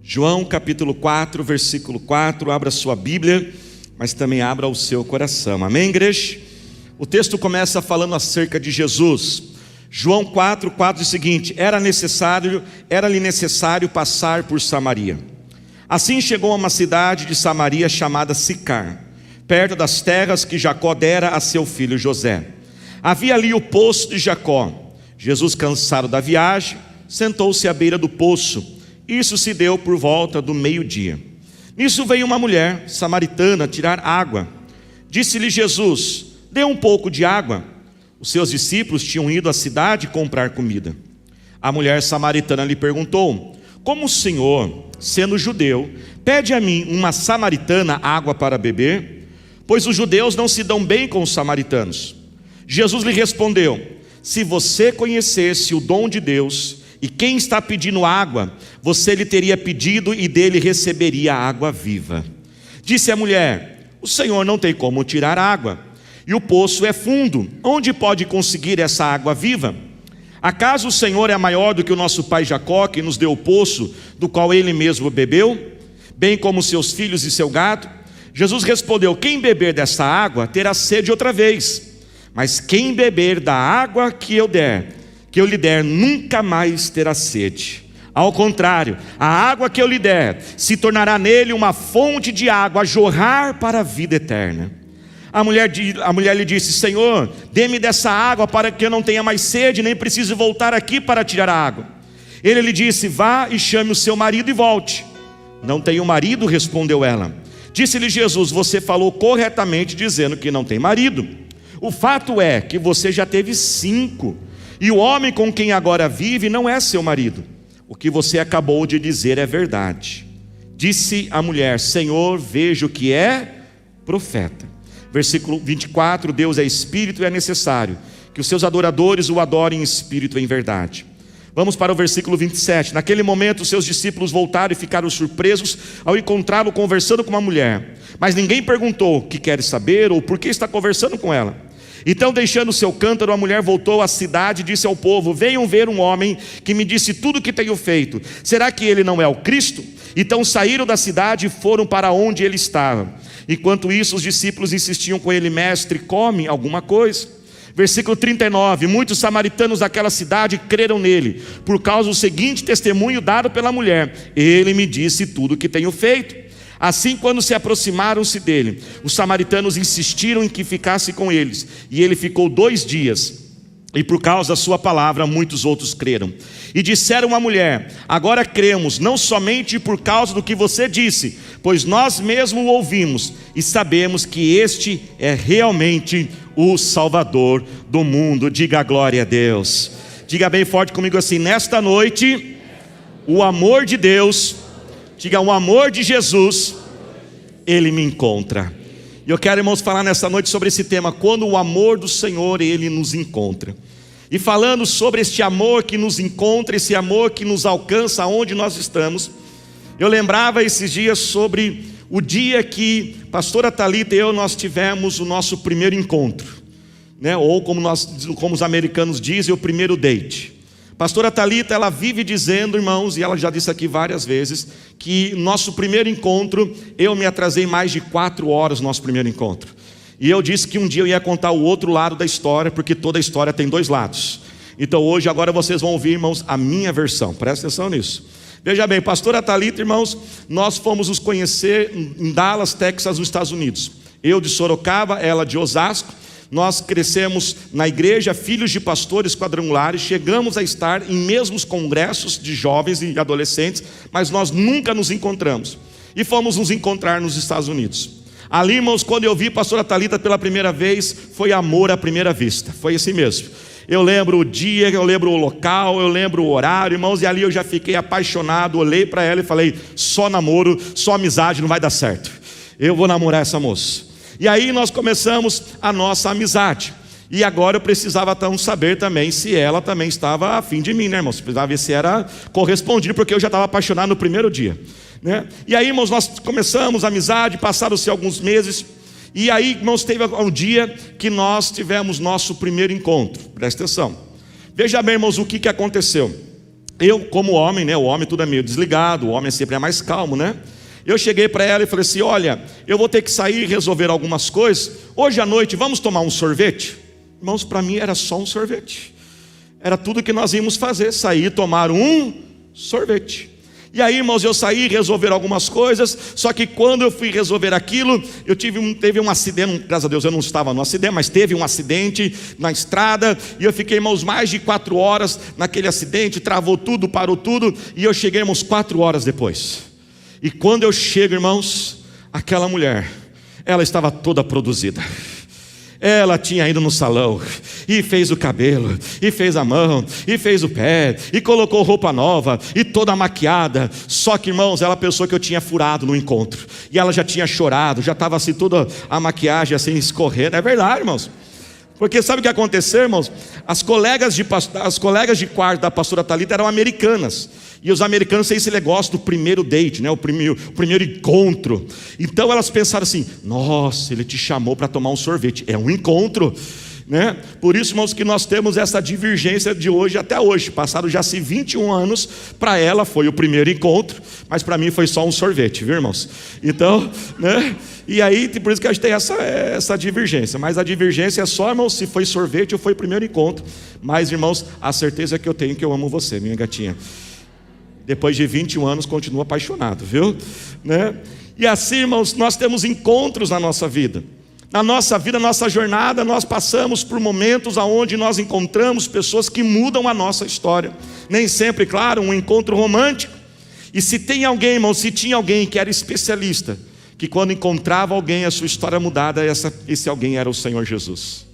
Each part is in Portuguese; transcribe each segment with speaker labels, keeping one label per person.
Speaker 1: João capítulo 4, versículo 4, abra sua Bíblia, mas também abra o seu coração, amém, igreja? O texto começa falando acerca de Jesus. João 4 diz o seguinte: era-lhe necessário passar por Samaria. Assim chegou a uma cidade de Samaria chamada Sicar, perto das terras que Jacó dera a seu filho José. Havia ali o poço de Jacó. Jesus, cansado da viagem, sentou-se à beira do poço. Isso se deu por volta do meio-dia. Nisso veio uma mulher samaritana tirar água. Disse-lhe Jesus: dê um pouco de água. Os seus discípulos tinham ido à cidade comprar comida. A mulher samaritana lhe perguntou: como o Senhor, sendo judeu, pede a mim, uma samaritana, água para beber? Pois os judeus não se dão bem com os samaritanos. Jesus lhe respondeu: se você conhecesse o dom de Deus e quem está pedindo água, você lhe teria pedido e dele receberia água viva. Disse a mulher: o Senhor não tem como tirar água, e o poço é fundo. Onde pode conseguir essa água viva? Acaso o Senhor é maior do que o nosso pai Jacó, que nos deu o poço, do qual ele mesmo bebeu, bem como seus filhos e seu gado? Jesus respondeu: quem beber dessa água terá sede outra vez, mas quem beber da água que eu lhe der, nunca mais terá sede. Ao contrário, a água que eu lhe der se tornará nele uma fonte de água a jorrar para a vida eterna. A mulher lhe disse: Senhor, dê-me dessa água para que eu não tenha mais sede, nem precise voltar aqui para tirar a água. Ele lhe disse: vá e chame o seu marido e volte. Não tenho marido, respondeu ela. Disse-lhe Jesus: você falou corretamente dizendo que não tem marido. O fato é que você já teve 5, e o homem com quem agora vive não é seu marido. O que você acabou de dizer é verdade. Disse a mulher: Senhor, vejo que é profeta. Versículo 24, Deus é espírito e é necessário que os seus adoradores o adorem em espírito e em verdade. Vamos para o versículo 27. Naquele momento os seus discípulos voltaram e ficaram surpresos ao encontrá-lo conversando com uma mulher. Mas ninguém perguntou o que quer saber ou por que está conversando com ela. Então, deixando o seu cântaro, a mulher voltou à cidade e disse ao povo: venham ver um homem que me disse tudo o que tenho feito. Será que ele não é o Cristo? Então saíram da cidade e foram para onde ele estava. Enquanto isso, os discípulos insistiam com ele: mestre, come alguma coisa. Versículo 39, muitos samaritanos daquela cidade creram nele, por causa do seguinte testemunho dado pela mulher: ele me disse tudo o que tenho feito. Assim, quando se aproximaram-se dele, os samaritanos insistiram em que ficasse com eles, e ele ficou 2 dias, e por causa da sua palavra muitos outros creram. E disseram à mulher: agora cremos, não somente por causa do que você disse, pois nós mesmos o ouvimos, e sabemos que este é realmente o Salvador do mundo. Diga glória a Deus. Diga bem forte comigo assim: nesta noite, o amor de Deus, diga, o amor de Jesus, ele me encontra. E eu quero, irmãos, falar nessa noite sobre esse tema: quando o amor do Senhor, ele nos encontra. E falando sobre este amor que nos encontra, esse amor que nos alcança onde nós estamos, eu lembrava esses dias sobre o dia que pastora Thalita e eu, nós tivemos o nosso primeiro encontro, né? Ou como os americanos dizem, o primeiro date. Pastora Thalita, ela vive dizendo, irmãos, e ela já disse aqui várias vezes, que nosso primeiro encontro, eu me atrasei mais de 4 horas no nosso primeiro encontro. E eu disse que um dia eu ia contar o outro lado da história, porque toda a história tem 2 lados. Então hoje, agora vocês vão ouvir, irmãos, a minha versão. Presta atenção nisso. Veja bem, pastora Thalita, irmãos, nós fomos nos conhecer em Dallas, Texas, nos Estados Unidos. Eu de Sorocaba, ela de Osasco. Nós crescemos na igreja, filhos de pastores quadrangulares, chegamos a estar em mesmos congressos de jovens e adolescentes, mas nós nunca nos encontramos. E fomos nos encontrar nos Estados Unidos. Ali, irmãos, quando eu vi a pastora Thalita pela primeira vez, foi amor à primeira vista, foi assim mesmo. Eu lembro o dia, eu lembro o local, eu lembro o horário, irmãos, e ali eu já fiquei apaixonado, olhei para ela e falei: só namoro, só amizade não vai dar certo, eu vou namorar essa moça. E aí nós começamos a nossa amizade. E agora eu precisava então saber também se ela também estava afim de mim, né, irmãos? Precisava ver se era correspondido, porque eu já estava apaixonado no primeiro dia, né? E aí, irmãos, nós começamos a amizade, passaram-se alguns meses. E aí, irmãos, teve um dia que nós tivemos nosso primeiro encontro. Presta atenção. Veja bem, irmãos, o que aconteceu. eu como homem, né, o homem tudo é meio desligado, o homem sempre é mais calmo, né? Eu cheguei para ela e falei assim: olha, eu vou ter que sair e resolver algumas coisas, hoje à noite vamos tomar um sorvete? Irmãos, para mim era só um sorvete, era tudo que nós íamos fazer, sair e tomar um sorvete. E aí, irmãos, eu saí resolver algumas coisas, só que quando eu fui resolver aquilo, teve um acidente, graças a Deus eu não estava no acidente, mas teve um acidente na estrada, e eu fiquei, irmãos, mais de 4 horas naquele acidente, travou tudo, parou tudo, e eu cheguei, irmãos, 4 horas depois. E quando eu chego, irmãos, aquela mulher, ela estava toda produzida. Ela tinha ido no salão, e fez o cabelo, e fez a mão, e fez o pé, e colocou roupa nova, e toda maquiada. Só que, irmãos, ela pensou que eu tinha furado no encontro, e ela já tinha chorado, já estava assim toda a maquiagem assim escorrendo. É verdade, irmãos. Porque sabe o que aconteceu, irmãos? As colegas de quarto da pastora Thalita eram americanas. E os americanos têm esse negócio do primeiro date, né? o primeiro encontro. Então elas pensaram assim: nossa, ele te chamou para tomar um sorvete. É um encontro, né? Por isso, irmãos, que nós temos essa divergência de hoje até hoje. Passaram já 21 anos, para ela foi o primeiro encontro, mas para mim foi só um sorvete, viu, irmãos? Então, né? E aí, por isso que a gente tem essa divergência. Mas a divergência é só, irmãos, se foi sorvete ou foi o primeiro encontro. Mas, irmãos, a certeza que eu tenho que eu amo você, minha gatinha. Depois de 21 anos, continuo apaixonado, viu? Né? E assim, irmãos, nós temos encontros na nossa vida. Na nossa vida, na nossa jornada, nós passamos por momentos onde nós encontramos pessoas que mudam a nossa história. Nem sempre, claro, um encontro romântico. E se tem alguém, irmão, se tinha alguém que era especialista, que quando encontrava alguém, a sua história mudada, esse alguém era o Senhor Jesus.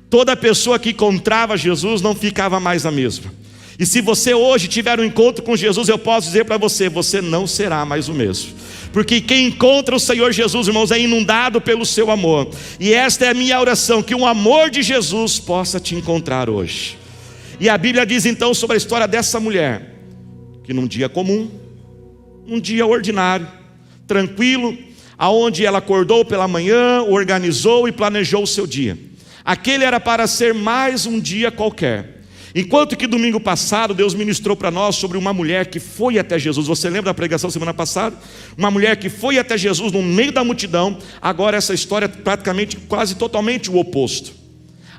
Speaker 1: Toda pessoa que encontrava Jesus não ficava mais a mesma. E se você hoje tiver um encontro com Jesus, eu posso dizer para você, você não será mais o mesmo. Porque quem encontra o Senhor Jesus, irmãos, é inundado pelo seu amor. E esta é a minha oração, que o amor de Jesus possa te encontrar hoje. E a Bíblia diz então sobre a história dessa mulher, que num dia comum, um dia ordinário, tranquilo, aonde ela acordou pela manhã, organizou e planejou o seu dia. Aquele era para ser mais um dia qualquer. Enquanto que domingo passado Deus ministrou para nós sobre uma mulher que foi até Jesus. Você lembra da pregação semana passada? Uma mulher que foi até Jesus no meio da multidão. Agora essa história é praticamente, quase totalmente o oposto.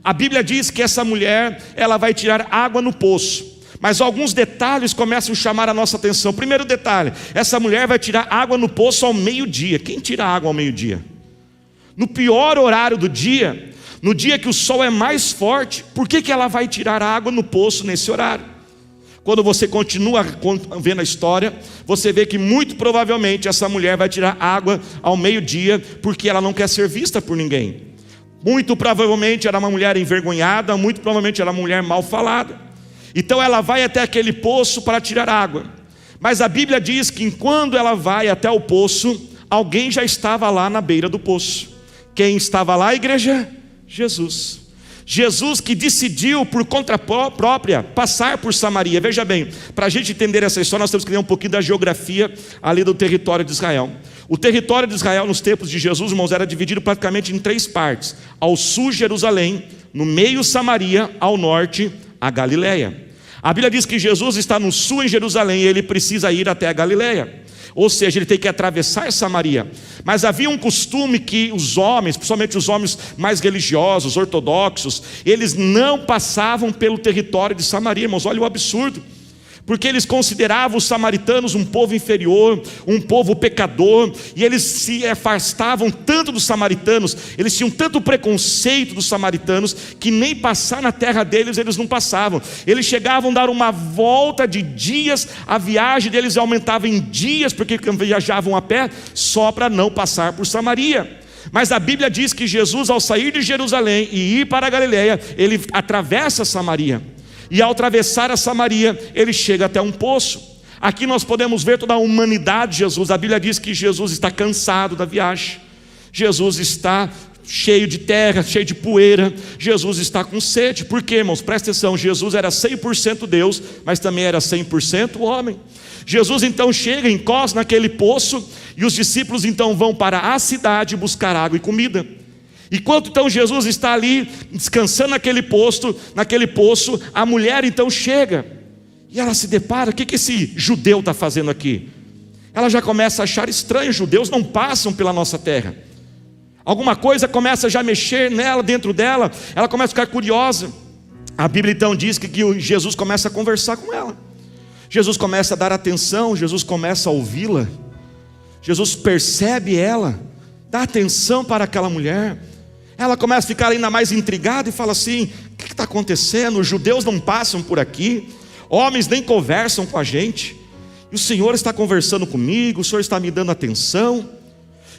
Speaker 1: A Bíblia diz que essa mulher, ela vai tirar água no poço. Mas alguns detalhes começam a chamar a nossa atenção. Primeiro detalhe, essa mulher vai tirar água no poço ao meio-dia. Quem tira água ao meio-dia? No pior horário do dia, no dia que o sol é mais forte. Por que ela vai tirar água no poço nesse horário? Quando você continua vendo a história, você vê que muito provavelmente essa mulher vai tirar água ao meio-dia, porque ela não quer ser vista por ninguém. Muito provavelmente era uma mulher envergonhada, muito provavelmente era uma mulher mal falada. Então ela vai até aquele poço para tirar água. Mas a Bíblia diz que quando ela vai até o poço, alguém já estava lá na beira do poço. Quem estava lá, igreja? Jesus. Jesus que decidiu por conta própria passar por Samaria. Veja bem, para a gente entender essa história, nós temos que ler um pouquinho da geografia ali do território de Israel. O território de Israel nos tempos de Jesus, irmãos, era dividido praticamente em 3 partes. Ao sul, Jerusalém; no meio, Samaria; ao norte, a Galileia. A Bíblia diz que Jesus está no sul em Jerusalém e ele precisa ir até a Galileia. Ou seja, ele tem que atravessar Samaria. Mas havia um costume que os homens, principalmente os homens mais religiosos, ortodoxos, eles não passavam pelo território de Samaria, irmãos. Olha o absurdo. Porque eles consideravam os samaritanos um povo inferior, um povo pecador, e eles se afastavam tanto dos samaritanos, eles tinham tanto preconceito dos samaritanos, que nem passar na terra deles eles não passavam. Eles chegavam a dar uma volta de dias, a viagem deles aumentava em dias, porque viajavam a pé, só para não passar por Samaria. Mas a Bíblia diz que Jesus, ao sair de Jerusalém e ir para a Galileia, ele atravessa Samaria. E ao atravessar a Samaria, ele chega até um poço. Aqui nós podemos ver toda a humanidade de Jesus. A Bíblia diz que Jesus está cansado da viagem. Jesus está cheio de terra, cheio de poeira. Jesus está com sede. Por quê, irmãos? Presta atenção, Jesus era 100% Deus, mas também era 100% homem. Jesus então chega, encosta naquele poço, e os discípulos então vão para a cidade buscar água e comida. Enquanto então Jesus está ali descansando naquele poço, a mulher então chega. E ela se depara, o que esse judeu está fazendo aqui? Ela já começa a achar estranho, judeus não passam pela nossa terra. Alguma coisa começa já a mexer nela, dentro dela, ela começa a ficar curiosa. A Bíblia então diz que Jesus começa a conversar com ela. Jesus começa a dar atenção, Jesus começa a ouvi-la. Jesus percebe ela, dá atenção para aquela mulher. Ela começa a ficar ainda mais intrigada e fala assim: o que está acontecendo? Os judeus não passam por aqui, homens nem conversam com a gente, e o Senhor está conversando comigo, o Senhor está me dando atenção.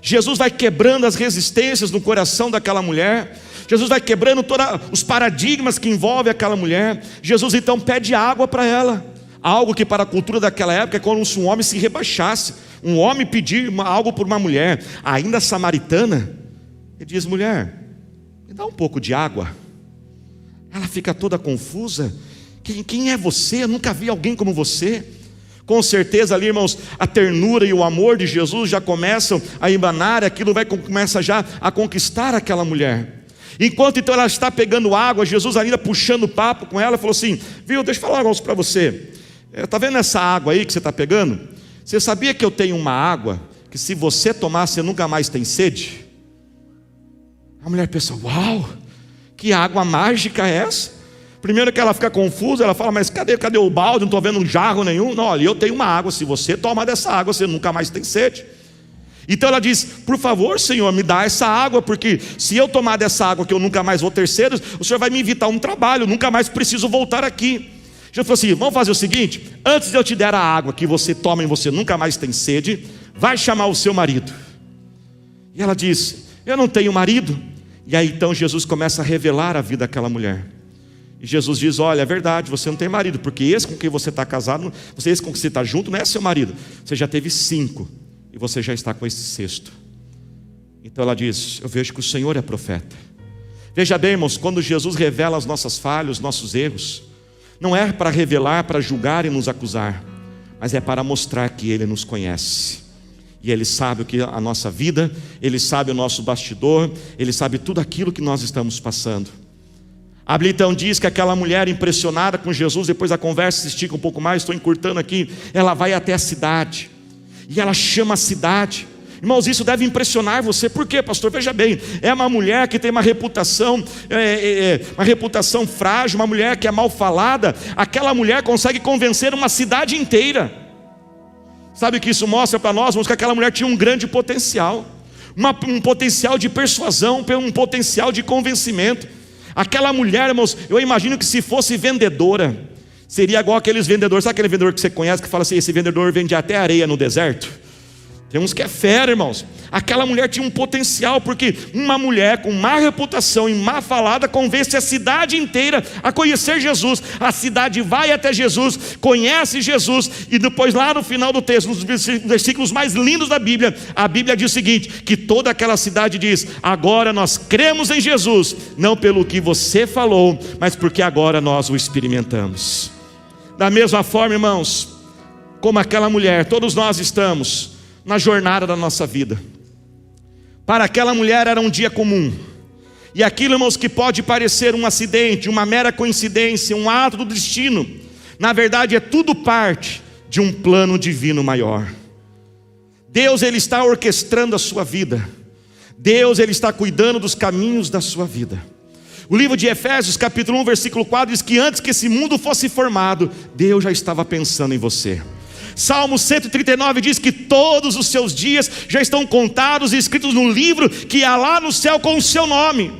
Speaker 1: Jesus vai quebrando as resistências no coração daquela mulher. Jesus vai quebrando todos os paradigmas que envolvem aquela mulher. Jesus então pede água para ela. Algo que para a cultura daquela época é como se um homem se rebaixasse. Um homem pedir algo por uma mulher, ainda samaritana. Ele diz: mulher, me dá um pouco de água. Ela fica toda confusa. Quem é você? Eu nunca vi alguém como você. Com certeza ali, irmãos, a ternura e o amor de Jesus já começam a emanar. Aquilo começa já a conquistar aquela mulher. Enquanto então ela está pegando água, Jesus ainda puxando papo com ela, falou assim: viu, deixa eu falar um negócio para você. Está vendo essa água aí que você está pegando? Você sabia que eu tenho uma água que se você tomar você nunca mais tem sede? A mulher pensa: uau, que água mágica é essa? Primeiro que ela fica confusa, ela fala: mas cadê o balde? Não estou vendo um jarro nenhum. Não, olha, eu tenho uma água, se você tomar dessa água você nunca mais tem sede. Então ela diz: por favor, Senhor, me dá essa água, porque se eu tomar dessa água que eu nunca mais vou ter sede, o Senhor vai me evitar um trabalho, eu nunca mais preciso voltar aqui. Jesus falou assim: vamos fazer o seguinte, antes de eu te der a água que você toma e você nunca mais tem sede, vai chamar o seu marido. E ela diz: eu não tenho marido. E aí então Jesus começa a revelar a vida daquela mulher. E Jesus diz: olha, é verdade, você não tem marido, porque esse com quem você está casado, esse com quem você está junto não é seu marido. Você já teve 5 e você já está com esse 6º. Então ela diz: eu vejo que o Senhor é profeta. Veja bem, irmãos, quando Jesus revela as nossas falhas, os nossos erros, não é para revelar, para julgar e nos acusar, mas é para mostrar que Ele nos conhece. E Ele sabe o que a nossa vida, Ele sabe o nosso bastidor, Ele sabe tudo aquilo que nós estamos passando. A Bíblia então diz que aquela mulher impressionada com Jesus, depois a conversa se estica um pouco mais, estou encurtando aqui, ela vai até a cidade, e ela chama a cidade. Irmãos, isso deve impressionar você. Por quê, pastor? Veja bem, é uma mulher que tem uma reputação frágil, uma mulher que é mal falada. Aquela mulher consegue convencer uma cidade inteira. Sabe o que isso mostra para nós? Que aquela mulher tinha um grande potencial, um potencial de persuasão, um potencial de convencimento. Aquela mulher, irmãos, eu imagino que se fosse vendedora, seria igual aqueles vendedores. Sabe aquele vendedor que você conhece que fala assim: esse vendedor vende até areia no deserto? Tem uns que é fera, irmãos. Aquela mulher tinha um potencial, porque uma mulher com má reputação e má falada convence a cidade inteira a conhecer Jesus. A cidade vai até Jesus, conhece Jesus, e depois lá no final do texto, nos versículos mais lindos da Bíblia, a Bíblia diz o seguinte: que toda aquela cidade diz: agora nós cremos em Jesus, não pelo que você falou, mas porque agora nós o experimentamos. Da mesma forma, irmãos, como aquela mulher, todos nós estamos na jornada da nossa vida. Para aquela mulher era um dia comum, e aquilo, irmãos, que pode parecer um acidente, uma mera coincidência, um ato do destino, na verdade é tudo parte de um plano divino maior. Deus, Ele está orquestrando a sua vida. Deus, Ele está cuidando dos caminhos da sua vida. O livro de Efésios, capítulo 1, versículo 4, diz que antes que esse mundo fosse formado, Deus já estava pensando em você. Salmo 139 diz que todos os seus dias já estão contados e escritos no livro que há lá no céu com o seu nome.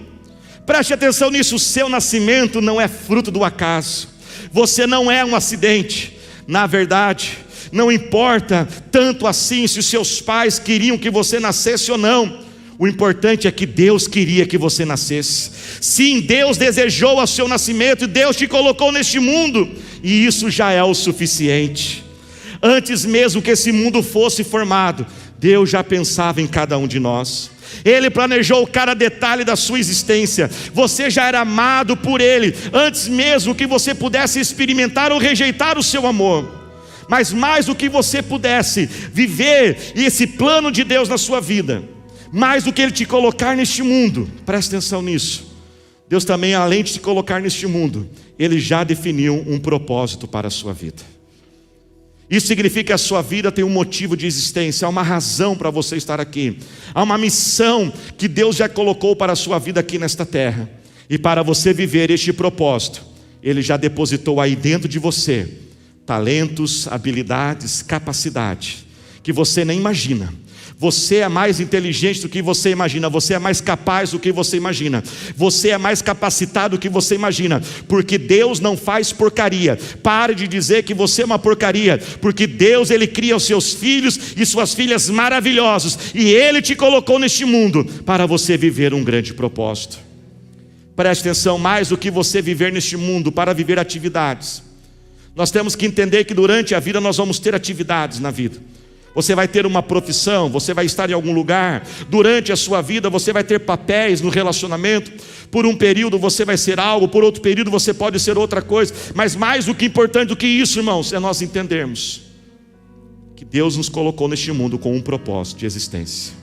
Speaker 1: Preste atenção nisso: o seu nascimento não é fruto do acaso. Você não é um acidente. Na verdade, não importa tanto assim se os seus pais queriam que você nascesse ou não. O importante é que Deus queria que você nascesse. Sim, Deus desejou o seu nascimento e Deus te colocou neste mundo, e isso já é o suficiente. Antes mesmo que esse mundo fosse formado, Deus já pensava em cada um de nós. Ele planejou cada detalhe da sua existência. Você já era amado por Ele, antes mesmo que você pudesse experimentar ou rejeitar o seu amor. Mas mais do que você pudesse viver esse plano de Deus na sua vida, mais do que Ele te colocar neste mundo, presta atenção nisso, Deus também, além de te colocar neste mundo, Ele já definiu um propósito para a sua vida. Isso significa que a sua vida tem um motivo de existência, há uma razão para você estar aqui, há uma missão que Deus já colocou para a sua vida aqui nesta terra, e para você viver este propósito, Ele já depositou aí dentro de você talentos, habilidades, capacidade, que você nem imagina. Você é mais inteligente do que você imagina, você é mais capaz do que você imagina, você é mais capacitado do que você imagina, porque Deus não faz porcaria. Pare de dizer que você é uma porcaria, porque Deus, Ele cria os seus filhos e suas filhas maravilhosos, e Ele te colocou neste mundo para você viver um grande propósito. Preste atenção, mais do que você viver neste mundo para viver atividades, nós temos que entender que durante a vida nós vamos ter atividades na vida. Você vai ter uma profissão, você vai estar em algum lugar. Durante a sua vida você vai ter papéis no relacionamento. Por um período você vai ser algo, por outro período você pode ser outra coisa. Mas mais do que importante do que isso, irmãos, é nós entendermos que Deus nos colocou neste mundo com um propósito de existência.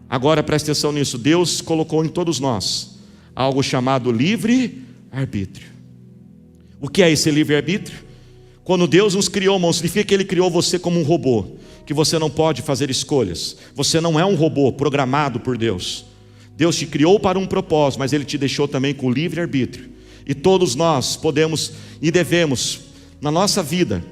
Speaker 1: Agora preste atenção nisso, Deus colocou em todos nós algo chamado livre-arbítrio. O que é esse livre-arbítrio? Quando Deus nos criou, irmão, significa que Ele criou você como um robô, que você não pode fazer escolhas. Você não é um robô programado por Deus. Deus te criou para um propósito, mas Ele te deixou também com livre-arbítrio. E todos nós podemos e devemos, na nossa vida,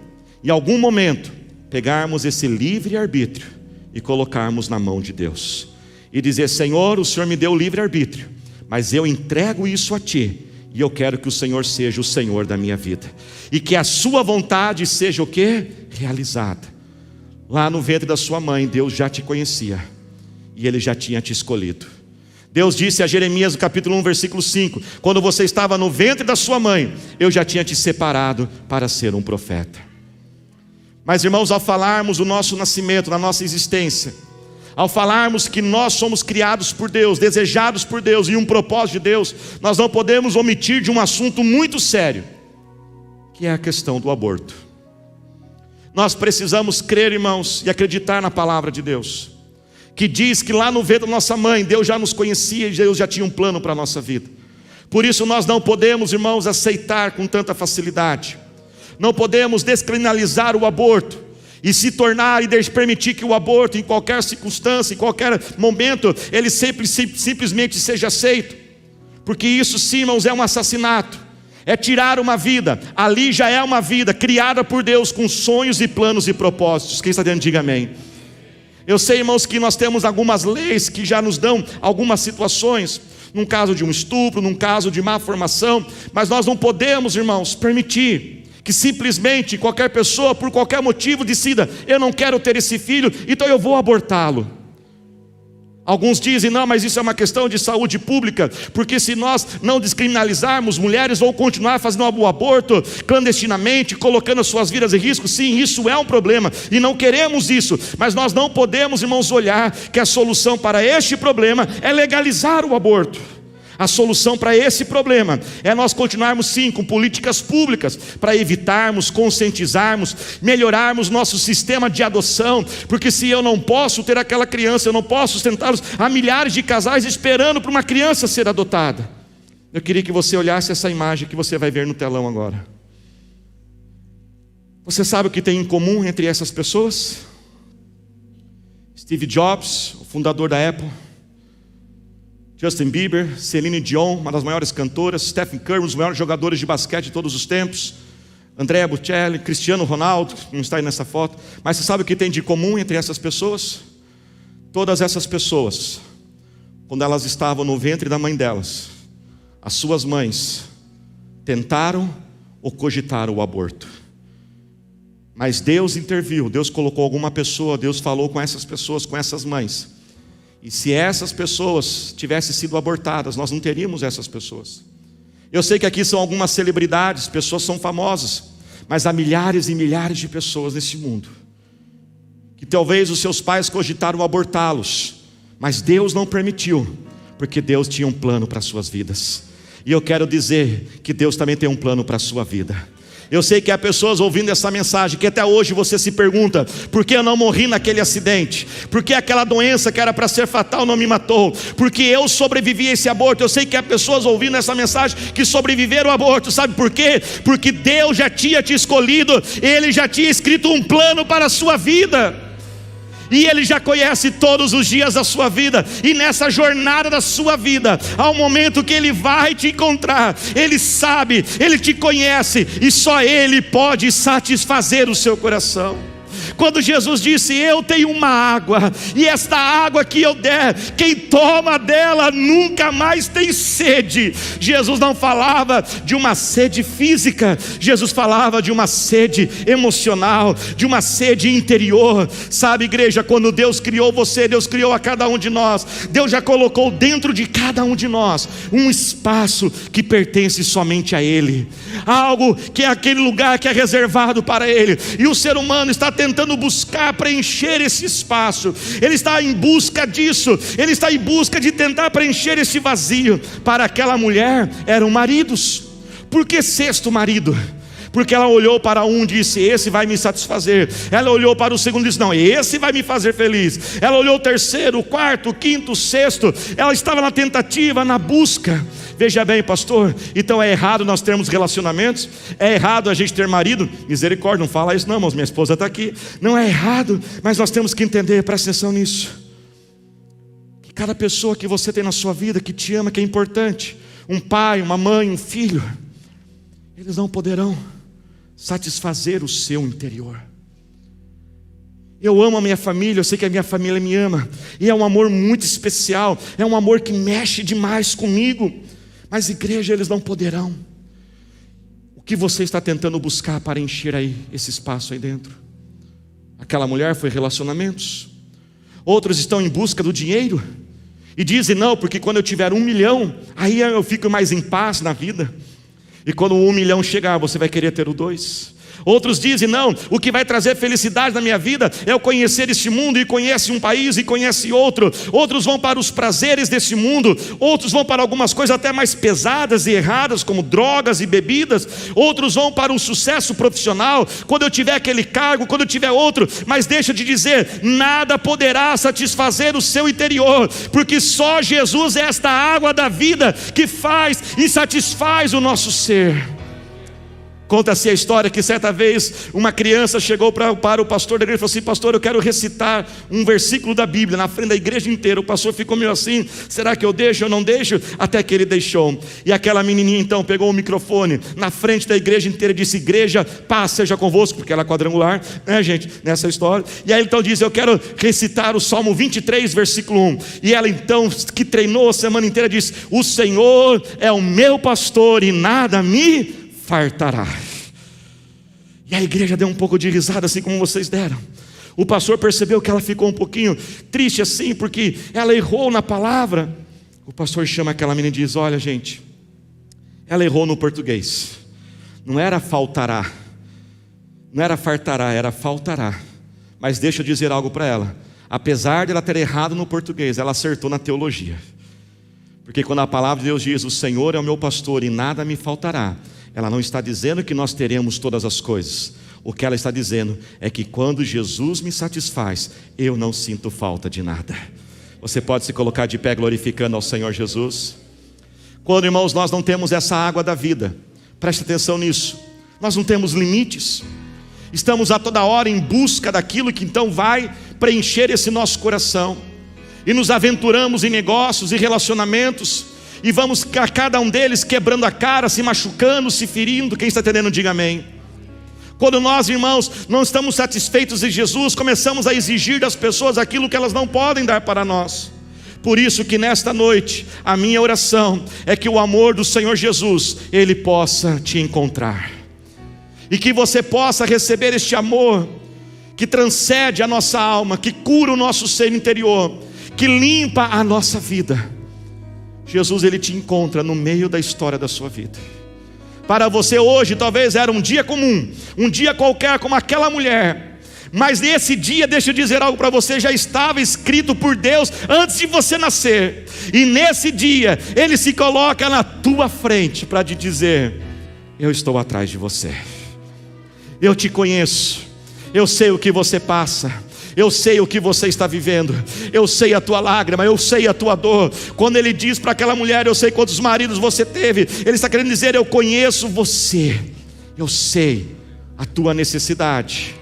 Speaker 1: em algum momento, pegarmos esse livre-arbítrio e colocarmos na mão de Deus. E dizer: Senhor, o Senhor me deu livre-arbítrio, mas eu entrego isso a Ti. E eu quero que o Senhor seja o Senhor da minha vida, e que a sua vontade seja o quê? Realizada. Lá no ventre da sua mãe, Deus já te conhecia, e Ele já tinha te escolhido. Deus disse a Jeremias, no capítulo 1, versículo 5: quando você estava no ventre da sua mãe, eu já tinha te separado para ser um profeta. Mas irmãos, ao falarmos do nosso nascimento, da nossa existência, ao falarmos que nós somos criados por Deus, desejados por Deus e um propósito de Deus, nós não podemos omitir de um assunto muito sério, que é a questão do aborto. Nós precisamos crer, irmãos, e acreditar na palavra de Deus, que diz que lá no ventre da nossa mãe, Deus já nos conhecia e Deus já tinha um plano para a nossa vida. Por isso nós não podemos, irmãos, aceitar com tanta facilidade, não podemos descriminalizar o aborto, e se tornar e permitir que o aborto, em qualquer circunstância, em qualquer momento, ele simplesmente seja aceito. Porque isso sim, irmãos, é um assassinato, é tirar uma vida. Ali já é uma vida criada por Deus, com sonhos e planos e propósitos. Quem está dentro, diga amém. Eu sei, irmãos, que nós temos algumas leis que já nos dão algumas situações, num caso de um estupro, num caso de má formação, mas nós não podemos, irmãos, permitir que simplesmente qualquer pessoa, por qualquer motivo, decida: eu não quero ter esse filho, então eu vou abortá-lo. Alguns dizem: não, mas isso é uma questão de saúde pública, porque se nós não descriminalizarmos, mulheres vão continuar fazendo o aborto clandestinamente, colocando as suas vidas em risco. Sim, isso é um problema, e não queremos isso, mas nós não podemos, irmãos, olhar que a solução para este problema é legalizar o aborto. A solução para esse problema é nós continuarmos sim com políticas públicas para evitarmos, conscientizarmos, melhorarmos nosso sistema de adoção, porque se eu não posso ter aquela criança, eu não posso sustentá-los, há milhares de casais esperando por uma criança ser adotada. Eu queria que você olhasse essa imagem que você vai ver no telão agora. Você sabe o que tem em comum entre essas pessoas? Steve Jobs, o fundador da Apple, Justin Bieber, Celine Dion, uma das maiores cantoras, Stephen Curry, um dos maiores jogadores de basquete de todos os tempos, Andrea Bocelli, Cristiano Ronaldo, que não está aí nessa foto. Mas você sabe o que tem de comum entre essas pessoas? Todas essas pessoas, quando elas estavam no ventre da mãe delas, as suas mães tentaram ou cogitaram o aborto. Mas Deus interviu, Deus colocou alguma pessoa, Deus falou com essas pessoas, com essas mães. E se essas pessoas tivessem sido abortadas, nós não teríamos essas pessoas. Eu sei que aqui são algumas celebridades, pessoas são famosas, mas há milhares e milhares de pessoas nesse mundo, que talvez os seus pais cogitaram abortá-los, mas Deus não permitiu, porque Deus tinha um plano para as suas vidas. E eu quero dizer que Deus também tem um plano para a sua vida. Eu sei que há pessoas ouvindo essa mensagem que até hoje você se pergunta: por que eu não morri naquele acidente? Por que aquela doença que era para ser fatal não me matou? Por que eu sobrevivi a esse aborto? Eu sei que há pessoas ouvindo essa mensagem que sobreviveram ao aborto. Sabe por quê? Porque Deus já tinha te escolhido, Ele já tinha escrito um plano para a sua vida. E Ele já conhece todos os dias da sua vida. E nessa jornada da sua vida, há um momento que Ele vai te encontrar. Ele sabe, Ele te conhece, e só Ele pode satisfazer o seu coração. Quando Jesus disse: eu tenho uma água, e esta água que eu der, quem toma dela nunca mais tem sede. Jesus não falava de uma sede física, Jesus falava de uma sede emocional, de uma sede interior. Sabe, igreja, quando Deus criou você, Deus criou a cada um de nós, Deus já colocou dentro de cada um de nós um espaço que pertence somente a Ele, algo que é aquele lugar que é reservado para Ele. E o ser humano está tentando buscar preencher esse espaço, ele está em busca disso, ele está em busca de tentar preencher esse vazio. Para aquela mulher eram maridos. Por que sexto marido? Porque ela olhou para um e disse: esse vai me satisfazer. Ela olhou para o segundo e disse: não, esse vai me fazer feliz. Ela olhou o terceiro, o quarto, o quinto, o sexto. Ela estava na tentativa, na busca. Veja bem, pastor, então é errado nós termos relacionamentos? É errado a gente ter marido? Misericórdia, não fala isso não, irmãos, minha esposa está aqui. Não é errado, mas nós temos que entender, presta atenção nisso, que cada pessoa que você tem na sua vida, que te ama, que é importante, um pai, uma mãe, um filho, eles não poderão satisfazer o seu interior. Eu amo a minha família, eu sei que a minha família me ama, e é um amor muito especial, é um amor que mexe demais comigo. Mas igreja, eles não poderão. O que você está tentando buscar para encher aí esse espaço aí dentro? Aquela mulher foi relacionamentos. Outros estão em busca do dinheiro e dizem: não, porque quando eu tiver 1 milhão, aí eu fico mais em paz na vida. E quando o 1 milhão chegar, você vai querer ter o 2. Outros dizem: não, o que vai trazer felicidade na minha vida é eu conhecer este mundo, e conhece um país e conhece outro. Outros vão para os prazeres desse mundo, outros vão para algumas coisas até mais pesadas e erradas, como drogas e bebidas. Outros vão para um sucesso profissional, quando eu tiver aquele cargo, quando eu tiver outro. Mas deixa eu te dizer, nada poderá satisfazer o seu interior, porque só Jesus é esta água da vida que faz e satisfaz o nosso ser. Conta-se a história que certa vez uma criança chegou para o pastor da igreja e falou assim: pastor, eu quero recitar um versículo da Bíblia na frente da igreja inteira. O pastor ficou meio assim: será que eu deixo ou não deixo? Até que ele deixou. E aquela menininha então pegou o microfone na frente da igreja inteira e disse: igreja, paz seja convosco, porque ela é quadrangular, né, gente, nessa história. E aí então diz: eu quero recitar o Salmo 23, versículo 1. E ela então, que treinou a semana inteira, disse: o Senhor é o meu pastor e nada me fartará. E a igreja deu um pouco de risada, assim como vocês deram. O pastor percebeu que ela ficou um pouquinho triste assim, porque ela errou na palavra. O pastor chama aquela menina e diz: olha, gente, ela errou no português. Não era faltará, não era fartará, era faltará. Mas deixa eu dizer algo para ela. Apesar de ela ter errado no português, ela acertou na teologia. Porque quando a palavra de Deus diz: o Senhor é o meu pastor e nada me faltará, ela não está dizendo que nós teremos todas as coisas. O que ela está dizendo é que quando Jesus me satisfaz, eu não sinto falta de nada. Você pode se colocar de pé glorificando ao Senhor Jesus? Quando, irmãos, nós não temos essa água da vida, preste atenção nisso, nós não temos limites. Estamos a toda hora em busca daquilo que então vai preencher esse nosso coração. E nos aventuramos em negócios e relacionamentos, e vamos a cada um deles quebrando a cara, se machucando, se ferindo. Quem está entendendo, diga amém. Quando nós, irmãos, não estamos satisfeitos em Jesus, começamos a exigir das pessoas aquilo que elas não podem dar para nós. Por isso que nesta noite, a minha oração é que o amor do Senhor Jesus, Ele possa te encontrar, e que você possa receber este amor que transcende a nossa alma, que cura o nosso ser interior, que limpa a nossa vida. Jesus, Ele te encontra no meio da história da sua vida. Para você hoje talvez era um dia comum, um dia qualquer como aquela mulher, mas nesse dia, deixa eu dizer algo para você, já estava escrito por Deus antes de você nascer. E nesse dia Ele se coloca na tua frente para te dizer: eu estou atrás de você. Eu te conheço, eu sei o que você passa, eu sei o que você está vivendo, eu sei a tua lágrima, eu sei a tua dor. Quando ele diz para aquela mulher, eu sei quantos maridos você teve, ele está querendo dizer, eu conheço você, eu sei a tua necessidade.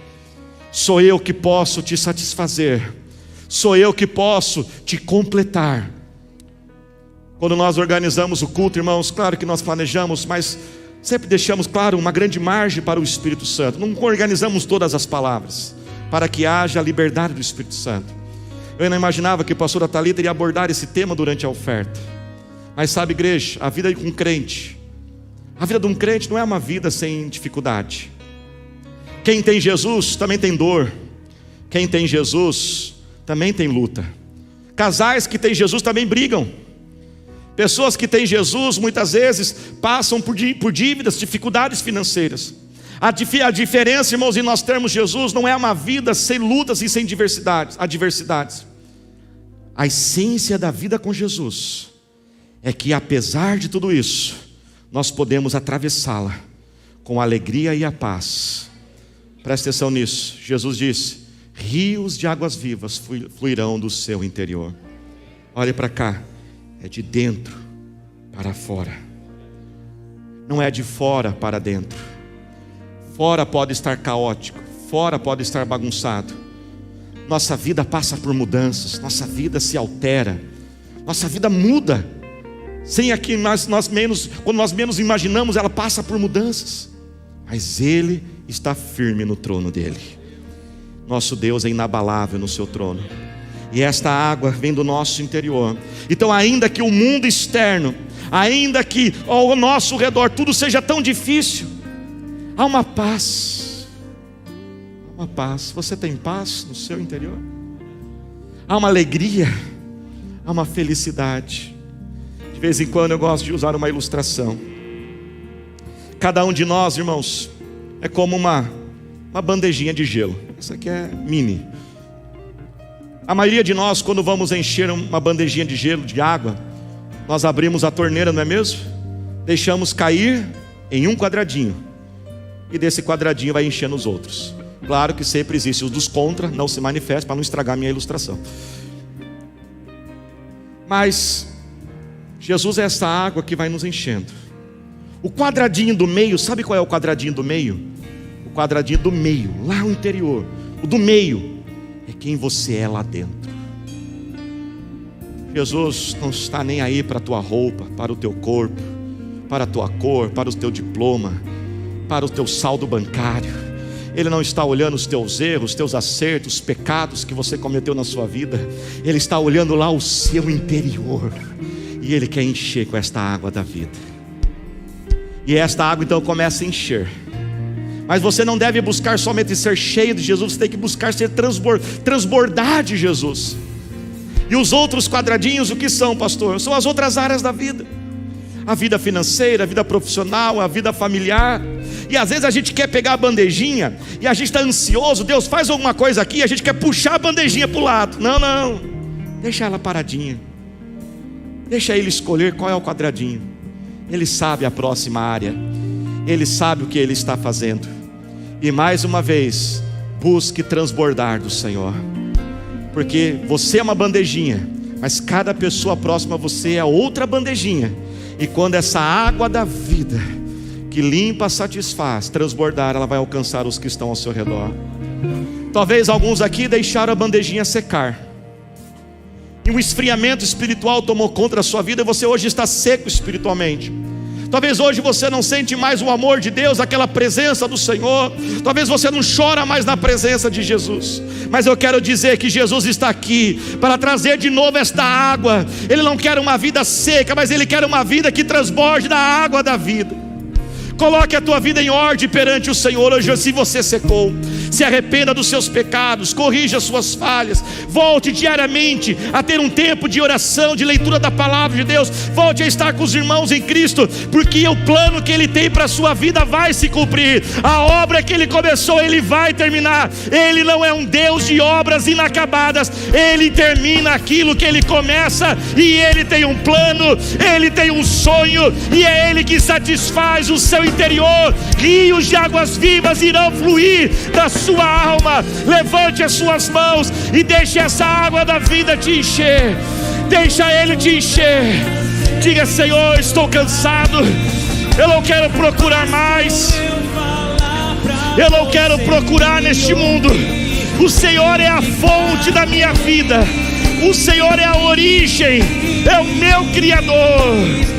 Speaker 1: Sou eu que posso te satisfazer, sou eu que posso te completar. Quando nós organizamos o culto, irmãos, claro que nós planejamos, mas sempre deixamos, claro, uma grande margem para o Espírito Santo. Não organizamos todas as palavras, para que haja a liberdade do Espírito Santo. Eu não imaginava que a pastora Thalita iria abordar esse tema durante a oferta. Mas sabe, igreja, a vida de um crente, a vida de um crente não é uma vida sem dificuldade. Quem tem Jesus também tem dor. Quem tem Jesus também tem luta. Casais que têm Jesus também brigam. Pessoas que têm Jesus muitas vezes passam por dívidas, dificuldades financeiras. A diferença, irmãos, em nós termos Jesus não é uma vida sem lutas e sem adversidades. A essência da vida com Jesus é que, apesar de tudo isso, nós podemos atravessá-la com a alegria e a paz. Presta atenção nisso. Jesus disse: rios de águas vivas fluirão do seu interior. Olhe para cá. É de dentro para fora, não é de fora para dentro. Fora pode estar caótico, fora pode estar bagunçado. Nossa vida passa por mudanças, nossa vida se altera, nossa vida muda. Sem aqui quando nós menos imaginamos, ela passa por mudanças. Mas Ele está firme no trono dele. Nosso Deus é inabalável no seu trono. E esta água vem do nosso interior. Então, ainda que o mundo externo, ainda que ao nosso redor tudo seja tão difícil, há uma paz. Há uma paz. Você tem paz no seu interior? Há uma alegria, há uma felicidade. De vez em quando eu gosto de usar uma ilustração. Cada um de nós, irmãos, é como uma bandejinha de gelo. Essa aqui é mini. A maioria de nós, quando vamos encher uma bandejinha de gelo, de água, nós abrimos a torneira, não é mesmo? Deixamos cair em um quadradinho, e desse quadradinho vai enchendo os outros. Claro que sempre existe os dos contra, não se manifesta, para não estragar a minha ilustração. Mas Jesus é essa água que vai nos enchendo. O quadradinho do meio, sabe qual é o quadradinho do meio? O quadradinho do meio, lá no interior. O do meio é quem você é lá dentro. Jesus não está nem aí para a tua roupa, para o teu corpo, para a tua cor, para o teu diploma, para o teu saldo bancário. Ele não está olhando os teus erros, os teus acertos, os pecados que você cometeu na sua vida. Ele está olhando lá o seu interior, e Ele quer encher com esta água da vida. E esta água então começa a encher. Mas você não deve buscar somente ser cheio de Jesus, você tem que buscar ser transbordar de Jesus. E os outros quadradinhos, o que são, pastor? São as outras áreas da vida. A vida financeira, a vida profissional, a vida familiar. E às vezes a gente quer pegar a bandejinha e a gente está ansioso. Deus, faz alguma coisa aqui, e a gente quer puxar a bandejinha para o lado. Não, deixa ela paradinha. Deixa Ele escolher qual é o quadradinho. Ele sabe a próxima área. Ele sabe o que Ele está fazendo. E mais uma vez, busque transbordar do Senhor. Porque você é uma bandejinha, mas cada pessoa próxima a você é outra bandejinha. E quando essa água da vida, que limpa, satisfaz, transbordar, ela vai alcançar os que estão ao seu redor. Talvez alguns aqui deixaram a bandejinha secar, e um esfriamento espiritual tomou conta da sua vida, e você hoje está seco espiritualmente. Talvez hoje você não sente mais o amor de Deus, aquela presença do Senhor. Talvez você não chora mais na presença de Jesus. Mas eu quero dizer que Jesus está aqui para trazer de novo esta água. Ele não quer uma vida seca, mas Ele quer uma vida que transborde da água da vida. Coloque a tua vida em ordem perante o Senhor. Hoje, se você secou, Se arrependa dos seus pecados, corrija as suas falhas, volte diariamente a ter um tempo de oração, de leitura da palavra de Deus, volte a estar com os irmãos em Cristo, porque o plano que Ele tem para a sua vida vai se cumprir. A obra que Ele começou, Ele vai terminar. Ele não é um Deus de obras inacabadas, Ele termina aquilo que Ele começa, e Ele tem um plano, Ele tem um sonho, e é Ele que satisfaz o seu interior. Rios de águas vivas irão fluir da sua alma. Levante as suas mãos e deixe essa água da vida te encher. Deixa Ele te encher. Diga: Senhor, estou cansado, eu não quero procurar mais, eu não quero procurar neste mundo. O Senhor é a fonte da minha vida, o Senhor é a origem, é o meu Criador.